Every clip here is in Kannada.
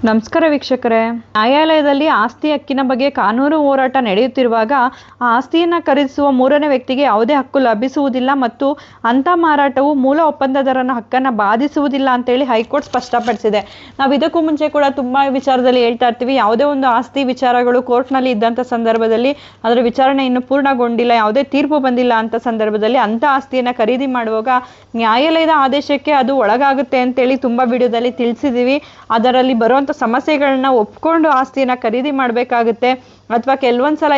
ನಮಸ್ಕಾರ ವೀಕ್ಷಕರೇ. ನ್ಯಾಯಾಲಯದಲ್ಲಿ ಆಸ್ತಿ ಹಕ್ಕಿನ ಬಗ್ಗೆ ಕಾನೂನು ಹೋರಾಟ ನಡೆಯುತ್ತಿರುವಾಗ ಆ ಆಸ್ತಿಯನ್ನು ಖರೀದಿಸುವ ಮೂರನೇ ವ್ಯಕ್ತಿಗೆ ಯಾವುದೇ ಹಕ್ಕು ಲಭಿಸುವುದಿಲ್ಲ ಮತ್ತು ಅಂಥ ಮಾರಾಟವು ಮೂಲ ಒಪ್ಪಂದದಾರನ ಹಕ್ಕನ್ನು ಬಾಧಿಸುವುದಿಲ್ಲ ಅಂತೇಳಿ ಹೈಕೋರ್ಟ್ ಸ್ಪಷ್ಟಪಡಿಸಿದೆ. ನಾವು ಇದಕ್ಕೂ ಮುಂಚೆ ಕೂಡ ತುಂಬ ವಿಚಾರದಲ್ಲಿ ಹೇಳ್ತಾ ಇರ್ತೀವಿ, ಯಾವುದೇ ಒಂದು ಆಸ್ತಿ ವಿಚಾರಗಳು ಕೋರ್ಟ್ನಲ್ಲಿ ಇದ್ದಂಥ ಸಂದರ್ಭದಲ್ಲಿ ಅದರ ವಿಚಾರಣೆ ಇನ್ನೂ ಪೂರ್ಣಗೊಂಡಿಲ್ಲ, ಯಾವುದೇ ತೀರ್ಪು ಬಂದಿಲ್ಲ ಅಂತ ಸಂದರ್ಭದಲ್ಲಿ ಅಂಥ ಆಸ್ತಿಯನ್ನು ಖರೀದಿ ಮಾಡುವಾಗ ನ್ಯಾಯಾಲಯದ ಆದೇಶಕ್ಕೆ ಅದು ಒಳಗಾಗುತ್ತೆ ಅಂತೇಳಿ ತುಂಬ ವಿಡಿಯೋದಲ್ಲಿ ತಿಳಿಸಿದ್ದೀವಿ. ಅದರಲ್ಲಿ ಬರುವಂಥ ಸಮಸ್ಯೆಗಳನ್ನ ಒಪ್ಕೊಂಡು ಆಸ್ತಿಯನ್ನ ಖರೀದಿ ಮಾಡಬೇಕಾಗುತ್ತೆ ಅಥವಾ ಕೆಲವೊಂದ್ಸಲ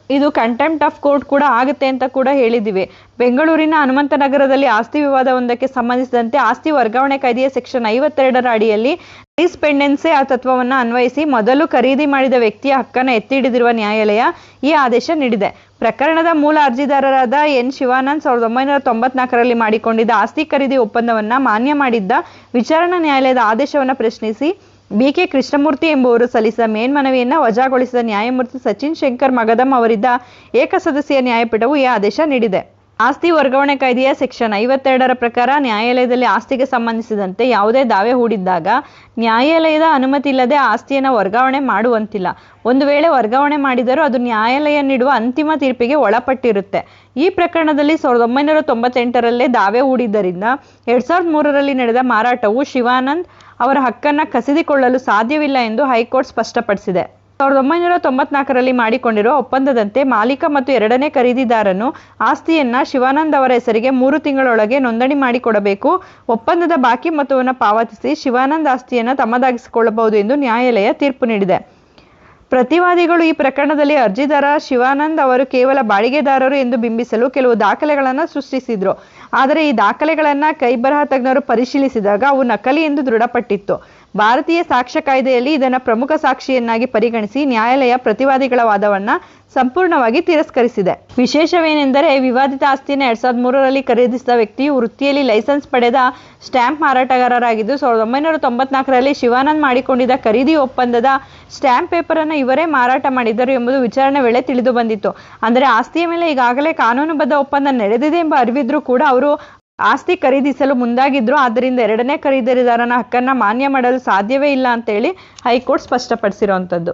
ಇದು ಕಂಟೆಂಪ್ಟ್ ಆಫ್ ಕೋರ್ಟ್ ಕೂಡ ಆಗುತ್ತೆ ಅಂತ ಕೂಡ ಹೇಳಿದ್ದೀವಿ. ಬೆಂಗಳೂರಿನ ಹನುಮಂತನಗರದಲ್ಲಿ ಆಸ್ತಿ ವಿವಾದವೊಂದಕ್ಕೆ ಸಂಬಂಧಿಸಿದಂತೆ ಆಸ್ತಿ ವರ್ಗಾವಣೆ ಕಾಯ್ದೆಯ ಸೆಕ್ಷನ್ 52ರ ಅಡಿಯಲ್ಲಿ ಲೀಸ್ ಪೆಂಡೆನ್ಸಿ ಆ ತತ್ವವನ್ನು ಅನ್ವಯಿಸಿ ಮೊದಲು ಖರೀದಿ ಮಾಡಿದ ವ್ಯಕ್ತಿಯ ಹಕ್ಕನ್ನು ಎತ್ತಿ ಹಿಡಿದಿರುವ ನ್ಯಾಯಾಲಯ ಈ ಆದೇಶ ನೀಡಿದೆ. ಪ್ರಕರಣದ ಮೂಲ ಅರ್ಜಿದಾರರಾದ ಎನ್ ಶಿವಾನಂದ್ 1994ರಲ್ಲಿ ಮಾಡಿಕೊಂಡಿದ್ದ ಆಸ್ತಿ ಖರೀದಿ ಒಪ್ಪಂದವನ್ನು ಮಾನ್ಯ ಮಾಡಿದ್ದ ವಿಚಾರಣಾ ನ್ಯಾಯಾಲಯದ ಆದೇಶವನ್ನು ಪ್ರಶ್ನಿಸಿ ಬಿ.ಕೆ. ಕೃಷ್ಣಮೂರ್ತಿ ಎಂಬುವರು ಸಲ್ಲಿಸಿದ ಮೇಲ್ಮನವಿಯನ್ನು ವಜಾಗೊಳಿಸಿದ ನ್ಯಾಯಮೂರ್ತಿ ಸಚಿನ್ ಶಂಕರ್ ಮಗದಮ್ ಅವರಿದ್ದ ಏಕಸದಸ್ಯ ನ್ಯಾಯಪೀಠವು ಈ ಆದೇಶ ನೀಡಿದೆ. ಆಸ್ತಿ ವರ್ಗಾವಣೆ ಕಾಯ್ದೆಯ ಸೆಕ್ಷನ್ 52ರ ಪ್ರಕಾರ ನ್ಯಾಯಾಲಯದಲ್ಲಿ ಆಸ್ತಿಗೆ ಸಂಬಂಧಿಸಿದಂತೆ ಯಾವುದೇ ದಾವೆ ಹೂಡಿದ್ದಾಗ ನ್ಯಾಯಾಲಯದ ಅನುಮತಿ ಇಲ್ಲದೆ ಆಸ್ತಿಯನ್ನು ವರ್ಗಾವಣೆ ಮಾಡುವಂತಿಲ್ಲ. ಒಂದು ವೇಳೆ ವರ್ಗಾವಣೆ ಮಾಡಿದರೂ ಅದು ನ್ಯಾಯಾಲಯ ನೀಡುವ ಅಂತಿಮ ತೀರ್ಪಿಗೆ ಒಳಪಟ್ಟಿರುತ್ತೆ. ಈ ಪ್ರಕರಣದಲ್ಲಿ 1998ರಲ್ಲೇ ದಾವೆ ಹೂಡಿದ್ದರಿಂದ 2003ರಲ್ಲಿ ನಡೆದ ಮಾರಾಟವು ಶಿವಾನಂದ್ ಅವರ ಹಕ್ಕನ್ನು ಕಸಿದುಕೊಳ್ಳಲು ಸಾಧ್ಯವಿಲ್ಲ ಎಂದು ಹೈಕೋರ್ಟ್ ಸ್ಪಷ್ಟಪಡಿಸಿದೆ. 1994ರಲ್ಲಿ ಮಾಡಿಕೊಂಡಿರುವ ಒಪ್ಪಂದದಂತೆ ಮಾಲೀಕ ಮತ್ತು ಎರಡನೇ ಖರೀದಿದಾರನು ಆಸ್ತಿಯನ್ನ ಶಿವಾನಂದ್ ಅವರ ಹೆಸರಿಗೆ 3 ತಿಂಗಳೊಳಗೆ ನೋಂದಣಿ ಮಾಡಿಕೊಡಬೇಕು. ಒಪ್ಪಂದದ ಬಾಕಿ ಮೊತ್ತವನ್ನು ಪಾವತಿಸಿ ಶಿವಾನಂದ್ ಆಸ್ತಿಯನ್ನು ತಮ್ಮದಾಗಿಸಿಕೊಳ್ಳಬಹುದು ಎಂದು ನ್ಯಾಯಾಲಯ ತೀರ್ಪು ನೀಡಿದೆ. ಪ್ರತಿವಾದಿಗಳು ಈ ಪ್ರಕರಣದಲ್ಲಿ ಅರ್ಜಿದಾರ ಶಿವಾನಂದ್ ಅವರು ಕೇವಲ ಬಾಡಿಗೆದಾರರು ಎಂದು ಬಿಂಬಿಸಲು ಕೆಲವು ದಾಖಲೆಗಳನ್ನು ಸೃಷ್ಟಿಸಿದ್ರು. ಆದರೆ ಈ ದಾಖಲೆಗಳನ್ನು ಕೈಬರಹ ತಜ್ಞರು ಪರಿಶೀಲಿಸಿದಾಗ ಅವು ನಕಲಿ ಎಂದು ದೃಢಪಟ್ಟಿತ್ತು. ಭಾರತೀಯ ಸಾಕ್ಷ್ಯ ಕಾಯ್ದೆಯಲ್ಲಿ ಇದನ್ನು ಪ್ರಮುಖ ಸಾಕ್ಷಿಯನ್ನಾಗಿ ಪರಿಗಣಿಸಿ ನ್ಯಾಯಾಲಯ ಪ್ರತಿವಾದಿಗಳ ವಾದವನ್ನು ಸಂಪೂರ್ಣವಾಗಿ ತಿರಸ್ಕರಿಸಿದೆ. ವಿಶೇಷವೇನೆಂದರೆ ವಿವಾದಿತ ಆಸ್ತಿಯನ್ನು 2003ರಲ್ಲಿ ಖರೀದಿಸಿದ ವ್ಯಕ್ತಿಯು ವೃತ್ತಿಯಲ್ಲಿ ಲೈಸೆನ್ಸ್ ಪಡೆದ ಸ್ಟ್ಯಾಂಪ್ ಮಾರಾಟಗಾರರಾಗಿದ್ದು 1994ರಲ್ಲಿ ಶಿವಾನಂದ್ ಮಾಡಿಕೊಂಡಿದ್ದ ಖರೀದಿ ಒಪ್ಪಂದದ ಸ್ಟ್ಯಾಂಪ್ ಪೇಪರ್ ಅನ್ನು ಇವರೇ ಮಾರಾಟ ಮಾಡಿದ್ದರು ಎಂಬುದು ವಿಚಾರಣೆ ವೇಳೆ ತಿಳಿದು ಬಂದಿತ್ತು. ಅಂದರೆ ಆಸ್ತಿಯ ಮೇಲೆ ಈಗಾಗಲೇ ಕಾನೂನುಬದ್ಧ ಒಪ್ಪಂದ ನಡೆದಿದೆ ಎಂಬ ಅರಿವಿದ್ರೂ ಕೂಡ ಅವರು ಆಸ್ತಿ ಖರೀದಿಸಲು ಮುಂದಾಗಿದ್ರು. ಆದ್ದರಿಂದ ಎರಡನೇ ಖರೀದಿದಾರನ ಹಕ್ಕನ್ನು ಮಾನ್ಯ ಮಾಡಲು ಸಾಧ್ಯವೇ ಇಲ್ಲ ಅಂತೇಳಿ ಹೈಕೋರ್ಟ್ ಸ್ಪಷ್ಟಪಡಿಸಿರುವಂಥದ್ದು.